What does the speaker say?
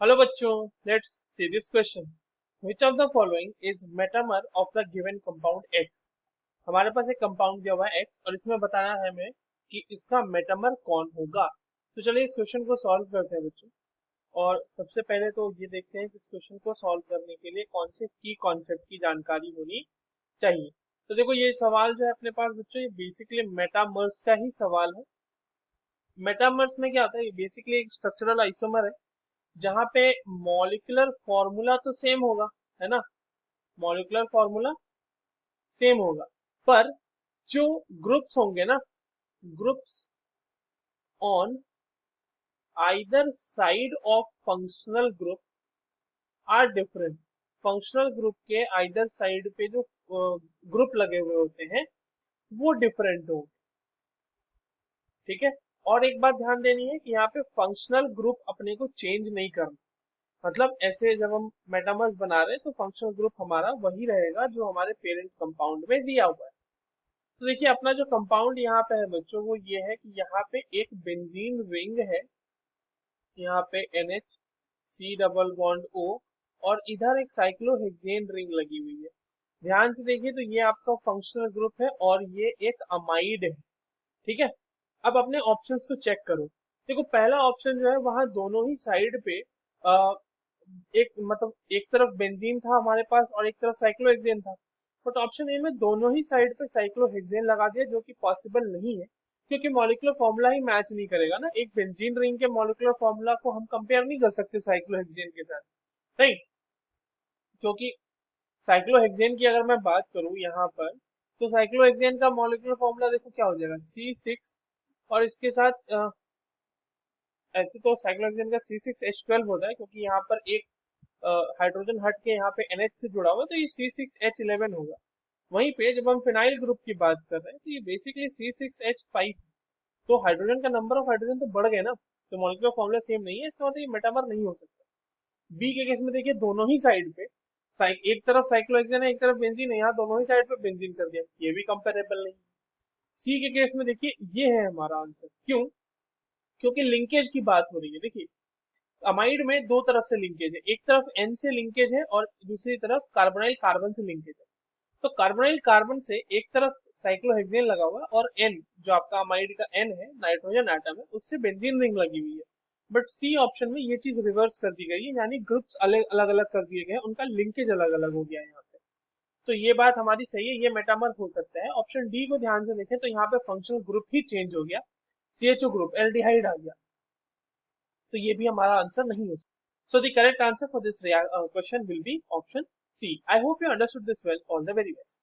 Hello बच्चों, let's see this question. Which of the following is metamer of the given compound x. हमारे पास एक compound दिया हुआ है एक्स और इसमें बताना है हमें कि इसका मेटामर कौन होगा। तो चलिए इस क्वेश्चन को सॉल्व करते हैं बच्चों। और सबसे पहले तो ये देखते हैं कि इस क्वेश्चन को सॉल्व करने के लिए कौन से की कॉन्सेप्ट की जानकारी होनी चाहिए। तो देखो ये सवाल जो है अपने पास बच्चों, ये बेसिकली मेटामर्स का ही सवाल है। मेटामर्स में क्या होता है, ये बेसिकली एक स्ट्रक्चरल आइसोमर है जहाँ पे मॉलिक्यूलर फॉर्मूला तो सेम होगा, है ना। मॉलिक्यूलर फॉर्मूला सेम होगा, पर जो ग्रुप्स होंगे ना, groups on either side of functional group are different. Functional group के आइदर साइड पे जो ग्रुप लगे हुए होते हैं वो डिफरेंट होंगे, ठीक है। और एक बात ध्यान देनी है कि यहाँ पे फंक्शनल ग्रुप अपने को चेंज नहीं करना। मतलब ऐसे जब हम मेटामर्स बना रहे हैं तो फंक्शनल ग्रुप हमारा वही रहेगा जो हमारे पेरेंट कंपाउंड में दिया हुआ है। तो देखिए अपना जो कंपाउंड यहाँ पे है बच्चों, वो ये है कि यहाँ पे एक बेंजीन रिंग है, यहाँ पे NH C double bond O, और इधर एक साइक्लोहेक्सेन रिंग लगी हुई है। ध्यान से देखिए तो ये आपका फंक्शनल ग्रुप है और ये एक अमाइड है, ठीक है। अब अपने ऑप्शंस को चेक करो। देखो पहला ऑप्शन जो है वहां दोनों ही साइड पे एक मतलब एक तरफ बेंजीन था हमारे पास और एक तरफ साइक्लोहेक्सेन था। बट ऑप्शन ए में दोनों ही साइड पे साइक्लोहेक्सेन लगा दिया, जो कि पॉसिबल नहीं है क्योंकि मॉलिक्यूलर फॉर्मूला ही मैच नहीं करेगा ना। एक बेंजीन रिंग के मॉलिक्यूलर फॉर्मूला को हम कंपेयर नहीं कर सकते साइक्लोहेक्सेन के साथ, राइट। क्योंकि साइक्लोहेक्सेन की अगर मैं बात करूं यहाँ पर, तो साइक्लोहेक्सेन का मॉलिक्यूलर फॉर्मूला देखो क्या हो जाएगा, C6, और इसके साथ ऐसे तो साइक्लोहेक्सेन का C6H12 होता है क्योंकि यहाँ पर एक हाइड्रोजन हट के यहाँ पे NH से जुड़ा हुआ है, तो ये C6H11 होगा। वहीं पे जब हम फिनाइल ग्रुप की बात कर रहे हैं तो ये बेसिकली C6H5। तो हाइड्रोजन का नंबर ऑफ हाइड्रोजन तो बढ़ गए ना, तो मॉलिक्यूलर फॉर्मूला सेम नहीं है, इसका मतलब ये मेटामर नहीं हो सकता। बी के केस में देखिए दोनों ही साइड पे एक तरफ साइक्लोहेक्सेन है एक तरफ बेंजीन है, यहाँ दोनों ही साइड पे बेंजीन कर दिया, ये भी कंपेरेबल नहीं। सी के केस में देखिए ये है हमारा आंसर। क्यों? क्योंकि लिंकेज की बात हो रही है। देखिए अमाइड में दो तरफ से लिंकेज है, एक तरफ एन से लिंकेज है और दूसरी तरफ कार्बोनाइल कार्बन से लिंकेज है। तो कार्बोनाइल कार्बन से एक तरफ साइक्लोहेक्सेन लगा हुआ है और एन जो आपका अमाइड का एन है, नाइट्रोजन एटम है, उससे बेंजीन रिंग लगी हुई है। बट सी ऑप्शन में ये चीज रिवर्स कर दी गई है, यानी ग्रुप्स अलग अलग अलग कर दिए गए हैं, उनका लिंकेज अलग अलग हो गया है यहाँ पे। तो ये बात हमारी सही है, ये मेटामर हो सकता है। ऑप्शन डी को ध्यान से देखें तो यहाँ पे फंक्शनल ग्रुप ही चेंज हो गया, CHO ग्रुप एल्डिहाइड आ गया, तो ये भी हमारा आंसर नहीं हो सकता। So the correct answer for this question will be option C. I hope you understood this well. All the very best.